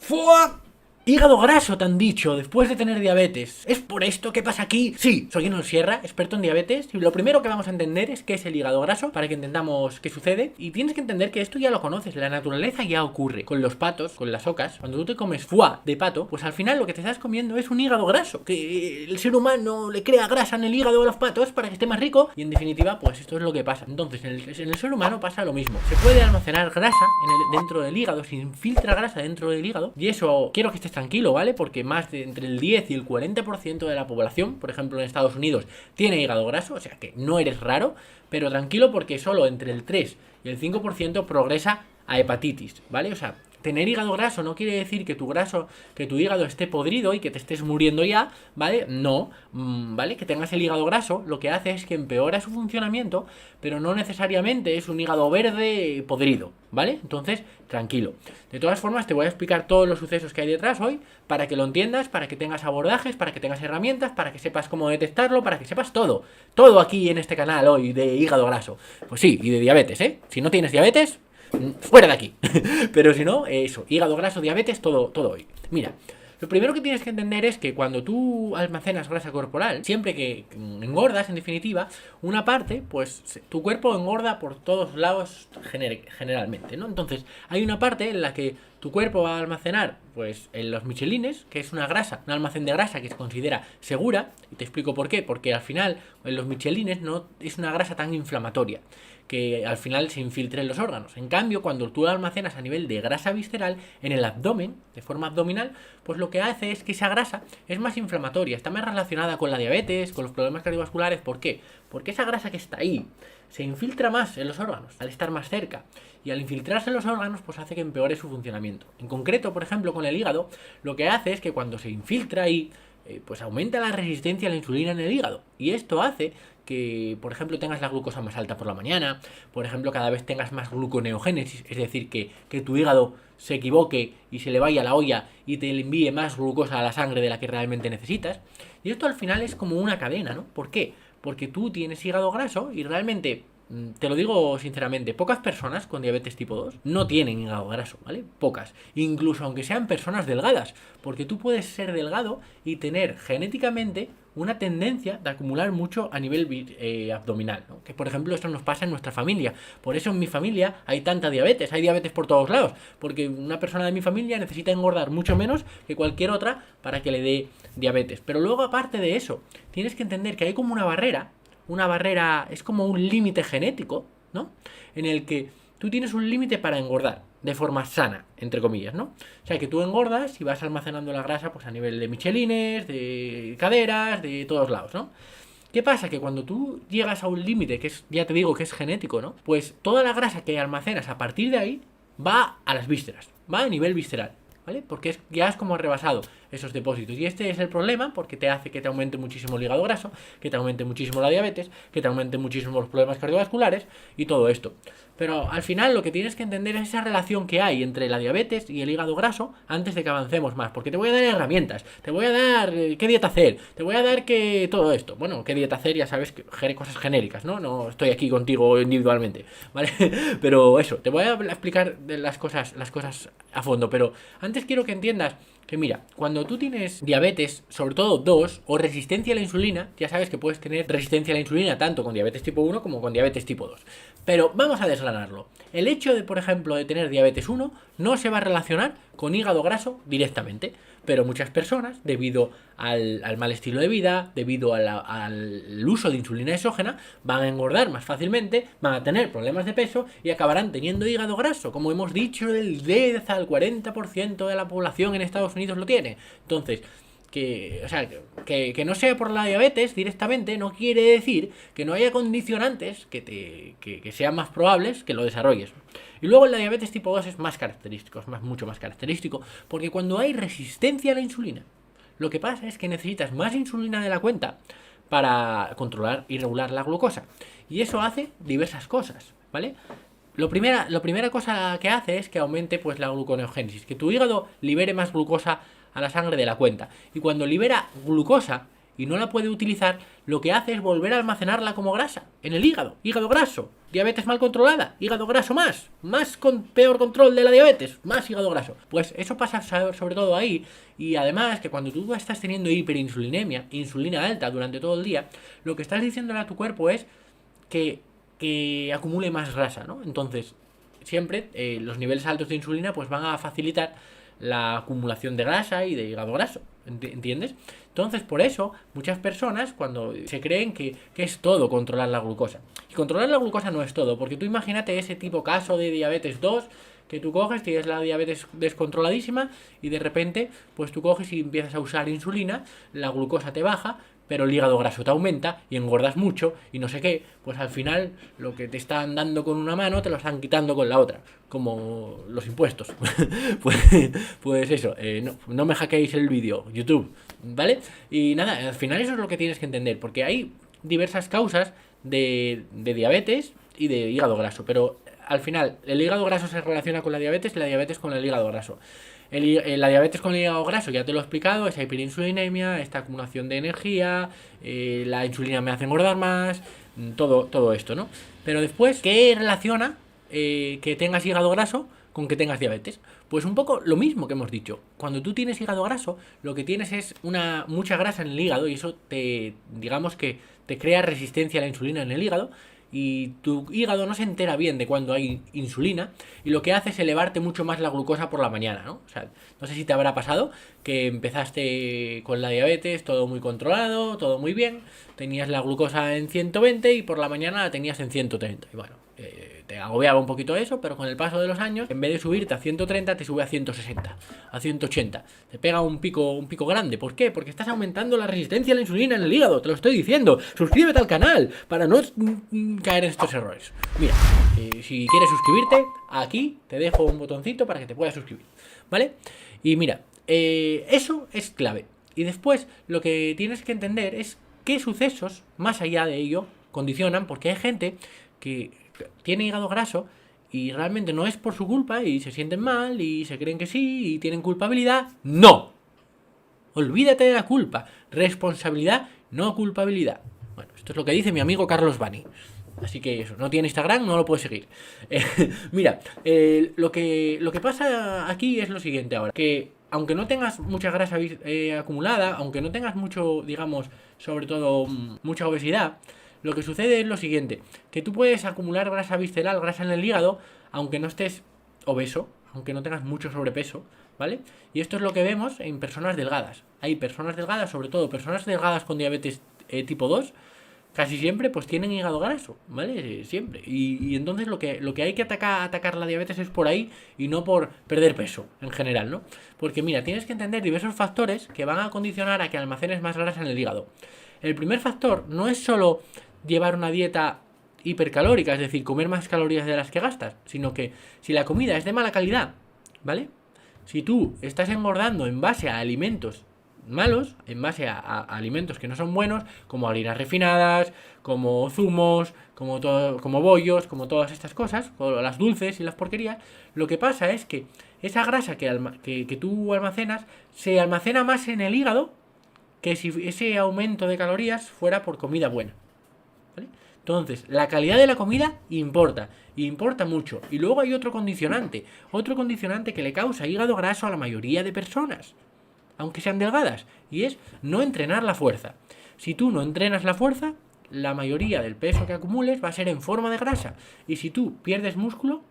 ¡Fua! Hígado graso, te han dicho, después de tener diabetes. ¿Es por esto que pasa aquí? Sí, soy Eno Sierra, experto en diabetes, y lo primero que vamos a entender es qué es el hígado graso, para que entendamos qué sucede. Y tienes que entender que esto ya lo conoces, la naturaleza ya ocurre. Con los patos, con las ocas, cuando tú te comes foie de pato, pues al final lo que te estás comiendo es un hígado graso, que el ser humano le crea grasa en el hígado a los patos para que esté más rico, y en definitiva, pues esto es lo que pasa. Entonces, en el ser humano pasa lo mismo. Se puede almacenar grasa dentro del hígado, se infiltra grasa dentro del hígado, y eso quiero que estés tranquilo, ¿vale? Porque más de entre el 10 y el 40% de la población, por ejemplo en Estados Unidos, tiene hígado graso, o sea que no eres raro, pero tranquilo porque solo entre el 3 y el 5% progresa a hepatitis, ¿vale? O sea, tener hígado graso no quiere decir que tu hígado esté podrido y que te estés muriendo ya, ¿vale? No, ¿vale? Que tengas el hígado graso lo que hace es que empeora su funcionamiento, pero no necesariamente es un hígado verde podrido, ¿vale? Entonces, tranquilo. De todas formas, te voy a explicar todos los sucesos que hay detrás hoy para que lo entiendas, para que tengas abordajes, para que tengas herramientas, para que sepas cómo detectarlo, para que sepas todo. Todo aquí en este canal hoy de hígado graso. Pues sí, y de diabetes, ¿eh? Si no tienes diabetes, fuera de aquí. Pero si no, eso, hígado graso, diabetes, todo hoy. Mira, lo primero que tienes que entender es que cuando tú almacenas grasa corporal, siempre que engordas, en definitiva, una parte, pues tu cuerpo engorda por todos lados generalmente, ¿no? Entonces, hay una parte en la que tu cuerpo va a almacenar, pues, en los michelines, que es una grasa, un almacén de grasa que se considera segura, y te explico por qué, porque al final, en los michelines no es una grasa tan inflamatoria, que al final se infiltre en los órganos. En cambio, cuando tú la almacenas a nivel de grasa visceral, en el abdomen, de forma abdominal, pues lo que hace es que esa grasa es más inflamatoria, está más relacionada con la diabetes, con los problemas cardiovasculares. ¿Por qué? Porque esa grasa que está ahí se infiltra más en los órganos, al estar más cerca. Y al infiltrarse en los órganos, pues hace que empeore su funcionamiento. En concreto, por ejemplo, con el hígado, lo que hace es que cuando se infiltra ahí, pues aumenta la resistencia a la insulina en el hígado. Y esto hace que, por ejemplo, tengas la glucosa más alta por la mañana, por ejemplo, cada vez tengas más gluconeogénesis, es decir, que tu hígado se equivoque y se le vaya a la olla y te le envíe más glucosa a la sangre de la que realmente necesitas. Y esto al final es como una cadena, ¿no? ¿Por qué? Porque tú tienes hígado graso y realmente, te lo digo sinceramente, pocas personas con diabetes tipo 2 no tienen hígado graso, ¿vale? Pocas. Incluso aunque sean personas delgadas. Porque tú puedes ser delgado y tener genéticamente una tendencia de acumular mucho a nivel abdominal, ¿no? Que por ejemplo esto nos pasa en nuestra familia. Por eso en mi familia hay tanta diabetes, hay diabetes por todos lados. Porque una persona de mi familia necesita engordar mucho menos que cualquier otra para que le dé diabetes. Pero luego, aparte de eso, tienes que entender que hay como una barrera es como un límite genético, ¿no? En el que tú tienes un límite para engordar de forma sana, entre comillas, ¿no? O sea, que tú engordas y vas almacenando la grasa pues a nivel de michelines, de caderas, de todos lados, ¿no? ¿Qué pasa? Que cuando tú llegas a un límite, que es, ya te digo que es genético, ¿no? Pues toda la grasa que almacenas a partir de ahí va a las vísceras, va a nivel visceral, ¿vale? Porque ya es como rebasado esos depósitos. Y este es el problema, porque te hace que te aumente muchísimo el hígado graso, que te aumente muchísimo la diabetes, que te aumente muchísimo los problemas cardiovasculares y todo esto. Pero al final lo que tienes que entender es esa relación que hay entre la diabetes y el hígado graso antes de que avancemos más. Porque te voy a dar herramientas, te voy a dar qué dieta hacer, te voy a dar que todo esto. Bueno, qué dieta hacer, ya sabes, cosas genéricas, ¿no? No estoy aquí contigo individualmente, ¿vale? Pero eso, te voy a explicar las cosas a fondo. Pero antes quiero que entiendas que mira, cuando tú tienes diabetes, sobre todo 2, o resistencia a la insulina, ya sabes que puedes tener resistencia a la insulina tanto con diabetes tipo 1 como con diabetes tipo 2. Pero vamos a desgranarlo. El hecho de, por ejemplo, de tener diabetes 1 no se va a relacionar con hígado graso directamente. Pero muchas personas, debido al mal estilo de vida, debido al uso de insulina exógena, van a engordar más fácilmente, van a tener problemas de peso y acabarán teniendo hígado graso. Como hemos dicho, el 10 al 40% de la población en Estados Unidos lo tiene. Entonces, que no sea por la diabetes directamente no quiere decir que no haya condicionantes que sean más probables que lo desarrolles. Y luego en la diabetes tipo 2 es más característico, mucho más característico, porque cuando hay resistencia a la insulina, lo que pasa es que necesitas más insulina de la cuenta para controlar y regular la glucosa. Y eso hace diversas cosas, ¿vale? La primera cosa que hace es que aumente pues la gluconeogénesis, que tu hígado libere más glucosa a la sangre de la cuenta. Y cuando libera glucosa y no la puede utilizar, lo que hace es volver a almacenarla como grasa en el hígado. Hígado graso, diabetes mal controlada, hígado graso más con peor control de la diabetes, más hígado graso. Pues eso pasa sobre todo ahí. Y además que cuando tú estás teniendo hiperinsulinemia, insulina alta durante todo el día, lo que estás diciéndole a tu cuerpo es que acumule más grasa, ¿no? Entonces, siempre los niveles altos de insulina pues van a facilitar la acumulación de grasa y de hígado graso, ¿entiendes? Entonces, por eso, muchas personas cuando se creen que es todo controlar la glucosa. Y controlar la glucosa no es todo, porque tú imagínate ese tipo caso de diabetes 2, que tú coges, tienes la diabetes descontroladísima y de repente, pues tú coges y empiezas a usar insulina, la glucosa te baja, pero el hígado graso te aumenta y engordas mucho y no sé qué, pues al final lo que te están dando con una mano te lo están quitando con la otra, como los impuestos. pues eso, no me hackeéis el vídeo, YouTube, ¿vale? Y nada, al final eso es lo que tienes que entender, porque hay diversas causas de diabetes y de hígado graso, pero al final el hígado graso se relaciona con la diabetes y la diabetes con el hígado graso. La diabetes con el hígado graso ya te lo he explicado, esa hiperinsulinemia, esta acumulación de energía, la insulina me hace engordar más, todo esto, ¿no? Pero después, ¿qué relaciona que tengas hígado graso con que tengas diabetes? Pues un poco lo mismo que hemos dicho. Cuando tú tienes hígado graso, lo que tienes es mucha grasa en el hígado y eso digamos que te crea resistencia a la insulina en el hígado. Y tu hígado no se entera bien de cuando hay insulina y lo que hace es elevarte mucho más la glucosa por la mañana, ¿no? O sea, no sé si te habrá pasado que empezaste con la diabetes, todo muy controlado, todo muy bien, tenías la glucosa en 120 y por la mañana la tenías en 130. Y bueno, te agobiaba un poquito eso, pero con el paso de los años, en vez de subirte a 130, te sube a 160, a 180. Te pega un pico grande. ¿Por qué? Porque estás aumentando la resistencia a la insulina en el hígado, te lo estoy diciendo. Suscríbete al canal para no caer en estos errores. Mira, si quieres suscribirte, aquí te dejo un botoncito para que te puedas suscribir, ¿vale? Y mira, eso es clave. Y después lo que tienes que entender es qué sucesos, más allá de ello, condicionan, porque hay gente que tiene hígado graso y realmente no es por su culpa y se sienten mal y se creen que sí y tienen culpabilidad. ¡No! Olvídate de la culpa. Responsabilidad, no culpabilidad. Bueno, esto es lo que dice mi amigo Carlos Bani. Así que eso, no tiene Instagram, no lo puedes seguir. Mira, lo que pasa aquí es lo siguiente ahora. Que aunque no tengas mucha grasa acumulada, aunque no tengas mucho, digamos, sobre todo mucha obesidad, lo que sucede es lo siguiente. Que tú puedes acumular grasa visceral, grasa en el hígado, aunque no estés obeso, aunque no tengas mucho sobrepeso, ¿vale? Y esto es lo que vemos en personas delgadas. Hay personas delgadas, sobre todo personas delgadas con diabetes tipo 2, casi siempre pues tienen hígado graso, ¿vale? Siempre. Y entonces lo que hay que atacar la diabetes es por ahí y no por perder peso en general, ¿no? Porque mira, tienes que entender diversos factores que van a condicionar a que almacenes más grasa en el hígado. El primer factor no es solo llevar una dieta hipercalórica, es decir, comer más calorías de las que gastas, sino que si la comida es de mala calidad, ¿vale? Si tú estás engordando en base a alimentos malos, en base a alimentos que no son buenos, como harinas refinadas, como zumos, como bollos, como todas estas cosas, o las dulces y las porquerías, lo que pasa es que esa grasa que tú almacenas se almacena más en el hígado que si ese aumento de calorías fuera por comida buena. ¿Vale? Entonces, la calidad de la comida importa mucho. Y luego hay otro condicionante que le causa hígado graso a la mayoría de personas, aunque sean delgadas, y es no entrenar la fuerza. Si tú no entrenas la fuerza, la mayoría del peso que acumules va a ser en forma de grasa. Y si tú pierdes músculo,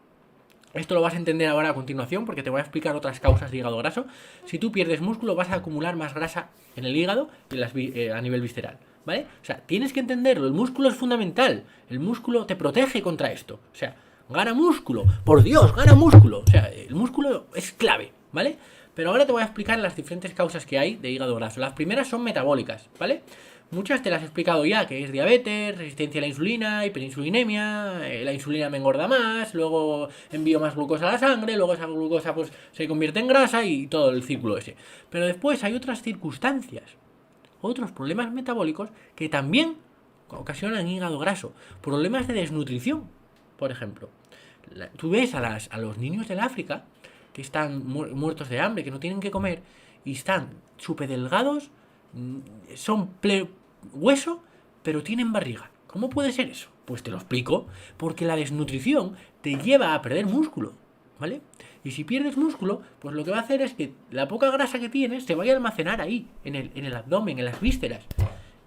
esto lo vas a entender ahora a continuación porque te voy a explicar otras causas de hígado graso. Si tú pierdes músculo, vas a acumular más grasa en el hígado y a nivel visceral, ¿vale? O sea, tienes que entenderlo, el músculo es fundamental. El músculo te protege contra esto. O sea, gana músculo, por Dios, gana músculo. O sea, el músculo es clave, ¿vale? Pero ahora te voy a explicar las diferentes causas que hay de hígado graso. Las primeras son metabólicas, ¿vale? Muchas te las he explicado ya, que es diabetes, resistencia a la insulina, hiperinsulinemia, la insulina me engorda más, luego envío más glucosa a la sangre, luego esa glucosa pues se convierte en grasa y todo el círculo ese. Pero después hay otras circunstancias, otros problemas metabólicos que también ocasionan hígado graso. Problemas de desnutrición, por ejemplo. Tú ves a los niños del África que están muertos de hambre, que no tienen que comer y están súper delgados, son hueso, pero tienen barriga. ¿Cómo puede ser eso? Pues te lo explico. Porque la desnutrición te lleva a perder músculo, ¿vale? Y si pierdes músculo, pues lo que va a hacer es que la poca grasa que tienes se vaya a almacenar ahí, en el abdomen, en las vísceras.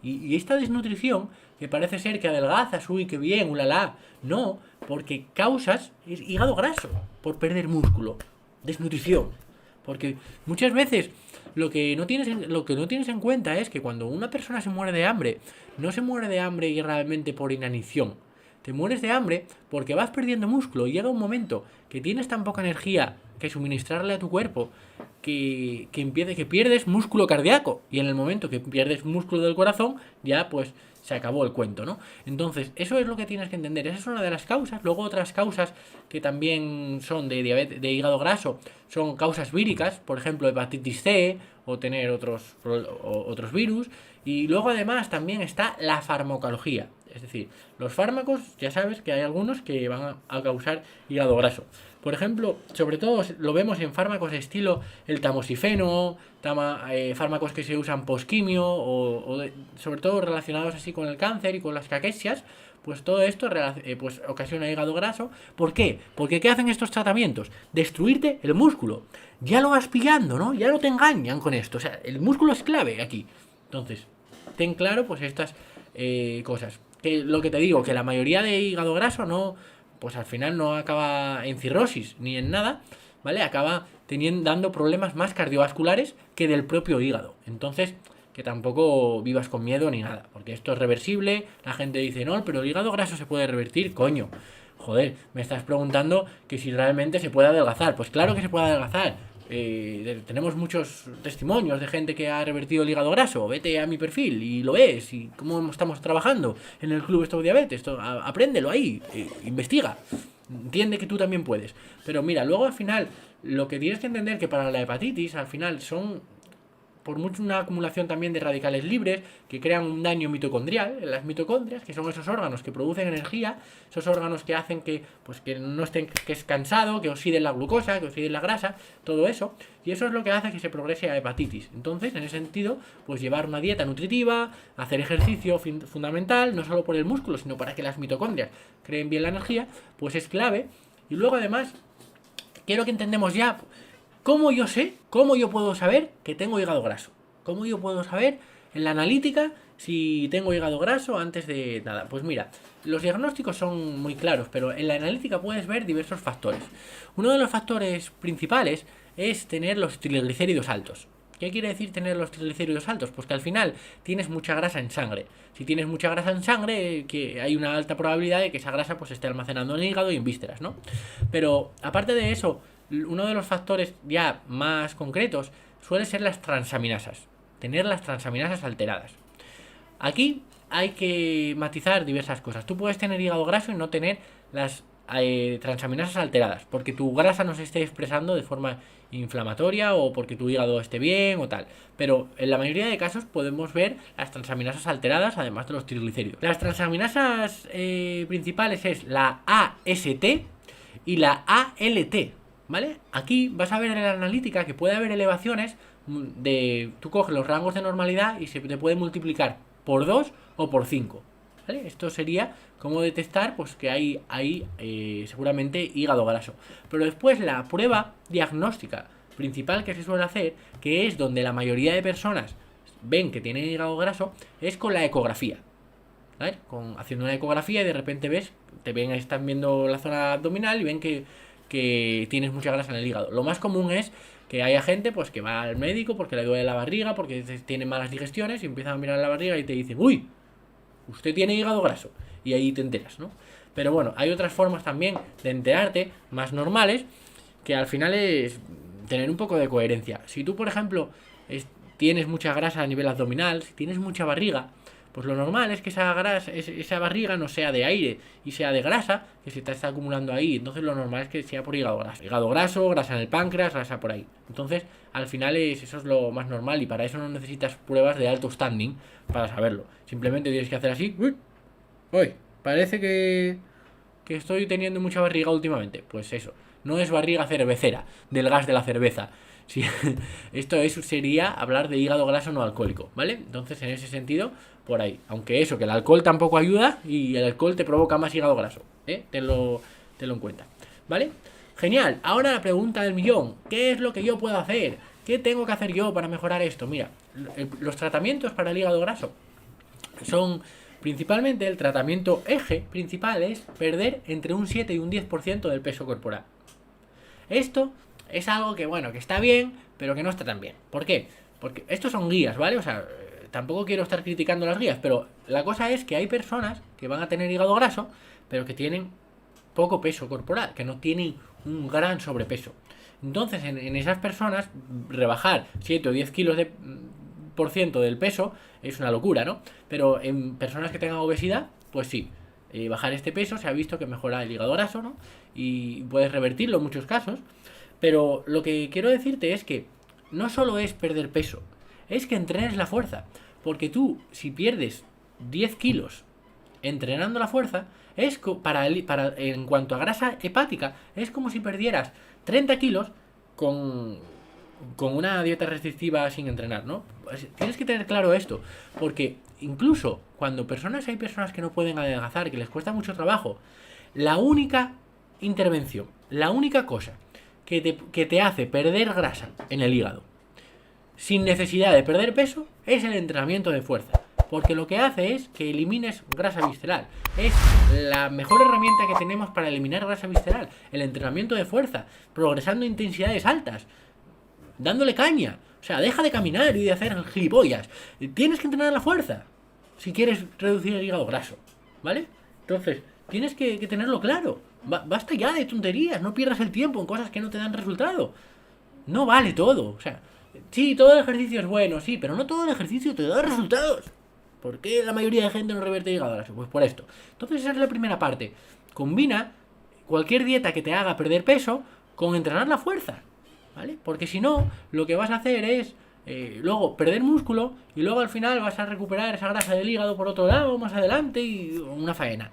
Y esta desnutrición, que parece ser que adelgazas, uy, qué bien, ulala, no, porque causas hígado graso por perder músculo, desnutrición. Porque muchas veces lo que no tienes en cuenta es que cuando una persona se muere de hambre, no se muere de hambre realmente por inanición. Te mueres de hambre porque vas perdiendo músculo y llega un momento que tienes tan poca energía que suministrarle a tu cuerpo que pierdes músculo cardíaco. Y en el momento que pierdes músculo del corazón, ya pues se acabó el cuento, ¿no? Entonces, eso es lo que tienes que entender. Esa es una de las causas. Luego otras causas que también son de diabetes, de hígado graso, son causas víricas, por ejemplo, hepatitis C o tener otros virus. Y luego además también está la farmacología. Es decir, los fármacos, ya sabes que hay algunos que van a causar hígado graso. Por ejemplo, sobre todo lo vemos en fármacos estilo el tamoxifeno, fármacos que se usan posquimio sobre todo relacionados así con el cáncer y con las caquesias. Pues todo esto pues ocasiona hígado graso. ¿Por qué? Porque ¿qué hacen estos tratamientos? Destruirte el músculo. Ya lo vas pillando, ¿no? Ya no te engañan con esto. O sea, el músculo es clave aquí. Entonces, ten claro pues estas cosas. Que lo que te digo, que la mayoría de hígado graso no, pues al final no acaba en cirrosis ni en nada, ¿vale? Acaba dando problemas más cardiovasculares que del propio hígado. Entonces, que tampoco vivas con miedo ni nada, porque esto es reversible. La gente dice, no, pero el hígado graso se puede revertir, coño. Joder, me estás preguntando que si realmente se puede adelgazar. Pues claro que se puede adelgazar. Tenemos muchos testimonios de gente que ha revertido el hígado graso. Vete a mi perfil y lo ves. Y cómo estamos trabajando en el Club Stop Diabetes. Apréndelo ahí, investiga. Entiende que tú también puedes. Pero mira, luego al final, lo que tienes que entender que para la hepatitis, al final son por mucho una acumulación también de radicales libres que crean un daño mitocondrial en las mitocondrias, que son esos órganos que producen energía, esos órganos que hacen que no estén, que es cansado, que oxiden la glucosa, que oxiden la grasa, todo eso, y eso es lo que hace que se progrese a hepatitis. Entonces, en ese sentido, pues llevar una dieta nutritiva, hacer ejercicio fundamental, no solo por el músculo, sino para que las mitocondrias creen bien la energía, pues es clave. Y luego además, quiero que entendamos ya ¿cómo yo puedo saber que tengo hígado graso? ¿Cómo yo puedo saber en la analítica si tengo hígado graso antes de nada? Pues mira, los diagnósticos son muy claros, pero en la analítica puedes ver diversos factores. Uno de los factores principales es tener los triglicéridos altos. ¿Qué quiere decir tener los triglicéridos altos? Pues que al final tienes mucha grasa en sangre. Si tienes mucha grasa en sangre, que hay una alta probabilidad de que esa grasa pues esté almacenando en el hígado y en vísceras, ¿no? Pero aparte de eso, uno de los factores ya más concretos suele ser las transaminasas. Tener las transaminasas alteradas. Aquí hay que matizar diversas cosas. Tú puedes tener hígado graso y no tener las transaminasas alteradas, porque tu grasa no se esté expresando de forma inflamatoria o porque tu hígado esté bien o tal. Pero en la mayoría de casos podemos ver las transaminasas alteradas, además de los triglicéridos. Las transaminasas principales es la AST y la ALT, ¿vale? Aquí vas a ver en la analítica que puede haber elevaciones tú coges los rangos de normalidad y se te puede multiplicar por 2 o por 5, ¿vale? Esto sería como detectar pues que hay seguramente hígado graso. Pero después la prueba diagnóstica principal que se suele hacer, que es donde la mayoría de personas ven que tienen hígado graso, es con la ecografía, ¿vale? Haciendo una ecografía y de repente están viendo la zona abdominal y ven que tienes mucha grasa en el hígado. Lo más común es que haya gente pues que va al médico porque le duele la barriga, porque tiene malas digestiones y empiezan a mirar la barriga y te dicen, uy, usted tiene hígado graso. Y ahí te enteras, ¿no? Pero bueno, hay otras formas también de enterarte, más normales, que al final es tener un poco de coherencia. Si tú, por ejemplo, tienes mucha grasa a nivel abdominal, si tienes mucha barriga, pues lo normal es que esa barriga no sea de aire y sea de grasa que se te está acumulando ahí. Entonces lo normal es que sea por hígado graso. Hígado graso, grasa en el páncreas, grasa por ahí. Entonces, al final eso es lo más normal y para eso no necesitas pruebas de alto standing para saberlo. Simplemente tienes que hacer así. Uy, parece que estoy teniendo mucha barriga últimamente. Pues eso, no es barriga cervecera, del gas de la cerveza. Sí, sería hablar de hígado graso no alcohólico, ¿vale? Entonces, en ese sentido, por ahí. Aunque eso, que el alcohol tampoco ayuda y el alcohol te provoca más hígado graso, ¿eh? Tenlo en cuenta, ¿vale? Genial. Ahora la pregunta del millón. ¿Qué es lo que yo puedo hacer? ¿Qué tengo que hacer yo para mejorar esto? Mira, los tratamientos para el hígado graso son principalmente el tratamiento eje principal es perder entre un 7 y un 10% del peso corporal. Esto es algo que, bueno, que está bien, pero que no está tan bien. ¿Por qué? Porque estos son guías, ¿vale? O sea, tampoco quiero estar criticando las guías, pero la cosa es que hay personas que van a tener hígado graso, pero que tienen poco peso corporal, que no tienen un gran sobrepeso. Entonces, en esas personas, rebajar 7 o 10 kilos por ciento del peso es una locura, ¿no? Pero en personas que tengan obesidad, pues sí, bajar este peso se ha visto que mejora el hígado graso, ¿no? Y puedes revertirlo en muchos casos. Pero lo que quiero decirte es que no solo es perder peso, es que entrenes la fuerza. Porque tú, si pierdes 10 kilos entrenando la fuerza, es en cuanto a grasa hepática, es como si perdieras 30 kilos con una dieta restrictiva sin entrenar, ¿no? Tienes que tener claro esto, porque incluso cuando hay personas que no pueden adelgazar, que les cuesta mucho trabajo, la única intervención, la única cosa que te hace perder grasa en el hígado sin necesidad de perder peso es el entrenamiento de fuerza. Porque lo que hace es que elimines grasa visceral. Es la mejor herramienta que tenemos para eliminar grasa visceral. El entrenamiento de fuerza, progresando a intensidades altas, dándole caña. O sea, deja de caminar y de hacer gilipollas. Tienes que entrenar la fuerza si quieres reducir el hígado graso, ¿vale? Entonces, tienes que tenerlo claro. Basta ya de tonterías, no pierdas el tiempo en cosas que no te dan resultado. No vale todo. O sea, sí, todo el ejercicio es bueno, sí, pero no todo el ejercicio te da resultados. ¿Por qué la mayoría de gente no revierte hígado graso? Pues por esto. Entonces esa es la primera parte. Combina cualquier dieta que te haga perder peso con entrenar la fuerza, ¿vale? Porque si no, lo que vas a hacer es luego perder músculo y luego al final vas a recuperar esa grasa del hígado por otro lado más adelante y una faena.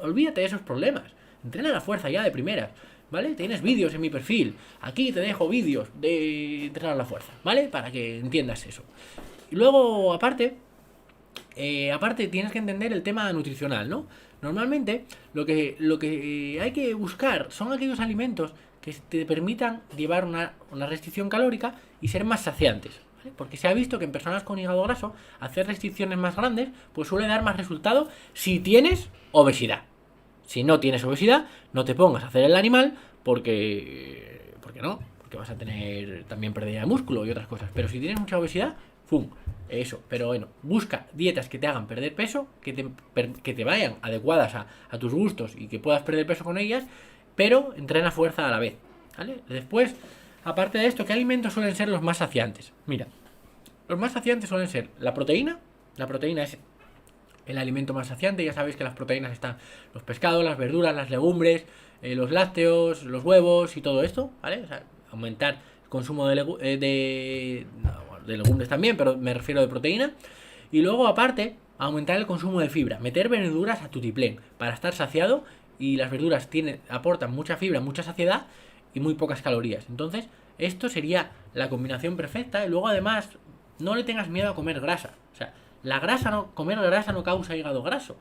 Olvídate de esos problemas. Entrena la fuerza ya de primeras, ¿vale? Tienes vídeos en mi perfil. Aquí te dejo vídeos de entrenar la fuerza, ¿vale? Para que entiendas eso. Y luego, aparte tienes que entender el tema nutricional, ¿no? Normalmente lo que hay que buscar son aquellos alimentos que te permitan llevar una restricción calórica y ser más saciantes, ¿vale? Porque se ha visto que en personas con hígado graso hacer restricciones más grandes pues suele dar más resultado si tienes obesidad. Si no tienes obesidad, no te pongas a hacer el animal porque vas a tener también pérdida de músculo y otras cosas. Pero si tienes mucha obesidad, ¡pum! Eso, pero bueno, busca dietas que te hagan perder peso, que te vayan adecuadas a tus gustos y que puedas perder peso con ellas, pero entrena fuerza a la vez, ¿vale? Después, aparte de esto, ¿qué alimentos suelen ser los más saciantes? Mira, los más saciantes suelen ser la proteína es el alimento más saciante. Ya sabéis que las proteínas están los pescados, las verduras, las legumbres, los lácteos, los huevos y todo esto, ¿vale? O sea, aumentar el consumo de legumbres también, pero me refiero de proteína. Y luego, aparte, aumentar el consumo de fibra, meter verduras a tutiplén para estar saciado, y las verduras aportan mucha fibra, mucha saciedad y muy pocas calorías. Entonces, esto sería la combinación perfecta. Y luego, además, no le tengas miedo a comer grasa. O sea, comer grasa no causa hígado graso,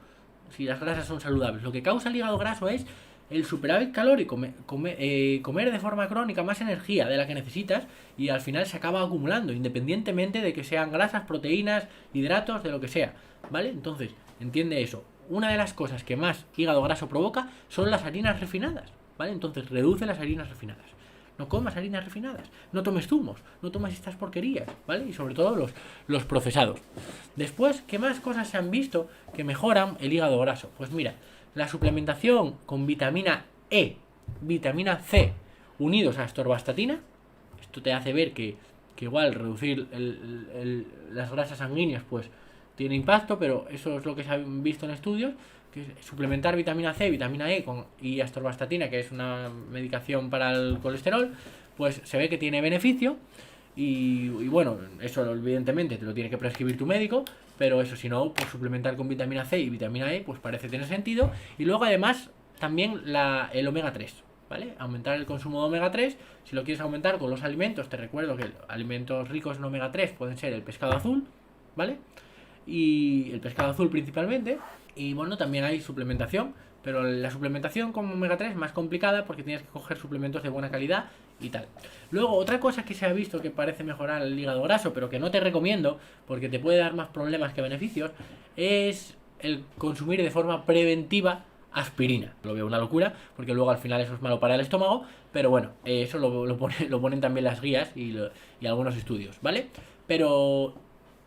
si las grasas son saludables. Lo que causa el hígado graso es el superávit calórico, comer de forma crónica más energía de la que necesitas, y al final se acaba acumulando, independientemente de que sean grasas, proteínas, hidratos, de lo que sea, ¿vale? Entonces, entiende eso. Una de las cosas que más hígado graso provoca son las harinas refinadas, ¿vale? Entonces, reduce las harinas refinadas. No comas harinas refinadas, no tomes zumos, no tomes estas porquerías, ¿vale? Y sobre todo los procesados. Después, ¿qué más cosas se han visto que mejoran el hígado graso? Pues mira, la suplementación con vitamina E, vitamina C, unidos a atorvastatina. Esto te hace ver que igual reducir las grasas sanguíneas pues tiene impacto, pero eso es lo que se ha visto en estudios, que suplementar vitamina C, vitamina E y atorvastatina, que es una medicación para el colesterol, pues se ve que tiene beneficio. Y bueno, eso evidentemente te lo tiene que prescribir tu médico, pero eso, si no, pues suplementar con vitamina C y vitamina E pues parece tener sentido. Y luego además también el omega 3, ¿vale? Aumentar el consumo de omega 3. Si lo quieres aumentar con los alimentos, te recuerdo que alimentos ricos en omega 3 pueden ser el pescado azul, ¿vale? Y el pescado azul principalmente. Y bueno, también hay suplementación, pero la suplementación con omega 3 es más complicada porque tienes que coger suplementos de buena calidad y tal. Luego, otra cosa que se ha visto que parece mejorar el hígado graso, pero que no te recomiendo porque te puede dar más problemas que beneficios, es el consumir de forma preventiva aspirina. Lo veo una locura, porque luego al final eso es malo para el estómago, pero bueno, eso lo ponen también las guías y algunos estudios, ¿vale? Pero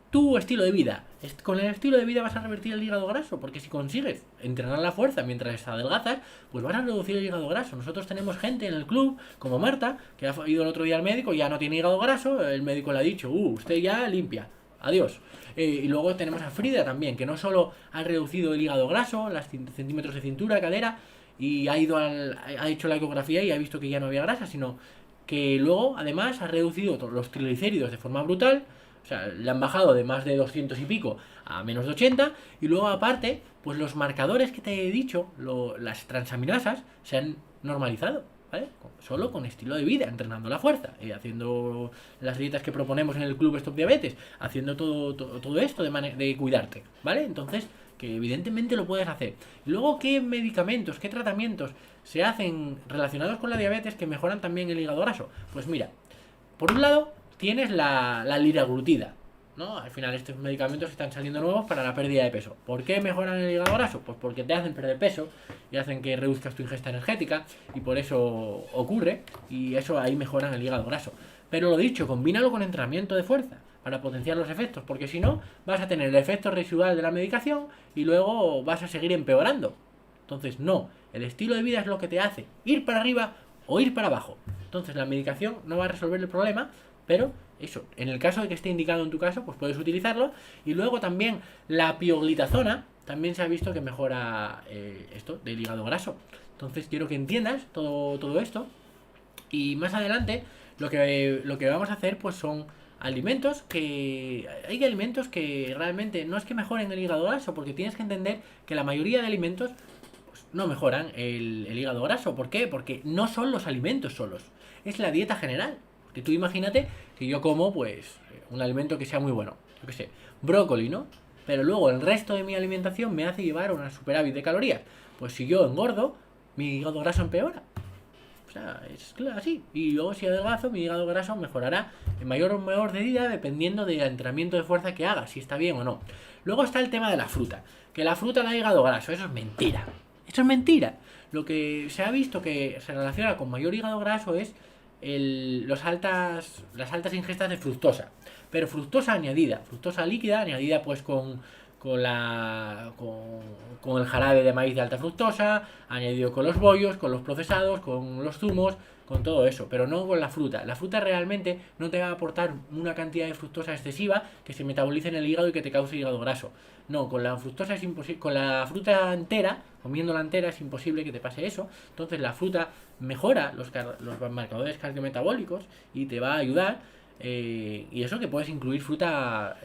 tu estilo de vida, con el estilo de vida vas a revertir el hígado graso, porque si consigues entrenar la fuerza mientras adelgazas, pues vas a reducir el hígado graso. Nosotros tenemos gente en el club, como Marta, que ha ido el otro día al médico, ya no tiene hígado graso, el médico le ha dicho, usted ya limpia, adiós. Y luego tenemos a Frida también, que no solo ha reducido el hígado graso, las centímetros de cintura, cadera, y ha hecho la ecografía y ha visto que ya no había grasa, sino que luego además ha reducido los triglicéridos de forma brutal. O sea, le han bajado de más de 200 y pico a menos de 80. Y luego aparte, pues los marcadores que te he dicho, las transaminasas, se han normalizado, ¿vale? Solo con estilo de vida, entrenando la fuerza, haciendo las dietas que proponemos en el Club Stop Diabetes, haciendo todo esto de cuidarte, ¿vale? Entonces, que evidentemente lo puedes hacer. Y luego, ¿qué medicamentos, qué tratamientos se hacen relacionados con la diabetes que mejoran también el hígado graso? Pues mira, por un lado tienes la liraglutida, ¿no? Al final estos medicamentos están saliendo nuevos para la pérdida de peso. ¿Por qué mejoran el hígado graso? Pues porque te hacen perder peso y hacen que reduzcas tu ingesta energética y por eso ocurre y eso ahí mejoran el hígado graso. Pero lo dicho, combínalo con entrenamiento de fuerza para potenciar los efectos, porque si no vas a tener el efecto residual de la medicación y luego vas a seguir empeorando. Entonces no, el estilo de vida es lo que te hace ir para arriba o ir para abajo. Entonces la medicación no va a resolver el problema, pero eso, en el caso de que esté indicado en tu caso, pues puedes utilizarlo. Y luego también la pioglitazona, también se ha visto que mejora esto del hígado graso. Entonces quiero que entiendas todo esto. Y más adelante lo que vamos a hacer pues son alimentos que... Hay alimentos que realmente no es que mejoren el hígado graso, porque tienes que entender que la mayoría de alimentos pues, no mejoran el hígado graso. ¿Por qué? Porque no son los alimentos solos, es la dieta general. Que tú imagínate que yo como, pues, un alimento que sea muy bueno. Yo qué sé, brócoli, ¿no? Pero luego el resto de mi alimentación me hace llevar una superávit de calorías. Pues si yo engordo, mi hígado graso empeora. O sea, es claro, así. Y luego si adelgazo, mi hígado graso mejorará en mayor o menor medida dependiendo del entrenamiento de fuerza que haga, si está bien o no. Luego está el tema de la fruta. Que la fruta da hígado graso, eso es mentira. Eso es mentira. Lo que se ha visto que se relaciona con mayor hígado graso es las altas ingestas de fructosa, pero fructosa añadida, fructosa líquida añadida pues con el jarabe de maíz de alta fructosa, añadido con los bollos, con los procesados, con los zumos, con todo eso, pero no con la fruta. La fruta realmente no te va a aportar una cantidad de fructosa excesiva que se metabolice en el hígado y que te cause hígado graso. No, con la fructosa es imposible, con la fruta entera, comiéndola entera es imposible que te pase eso. Entonces la fruta mejora los marcadores cardiometabólicos y te va a ayudar. Y eso que puedes incluir fruta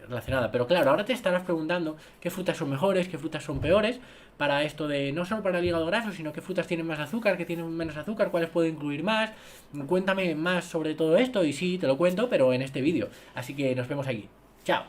relacionada. Pero claro, ahora te estarás preguntando qué frutas son mejores, qué frutas son peores para esto de no solo para el hígado graso, sino qué frutas tienen más azúcar, qué tienen menos azúcar, cuáles puedo incluir más. Cuéntame más sobre todo esto y sí, te lo cuento, pero en este vídeo. Así que nos vemos aquí. Chao.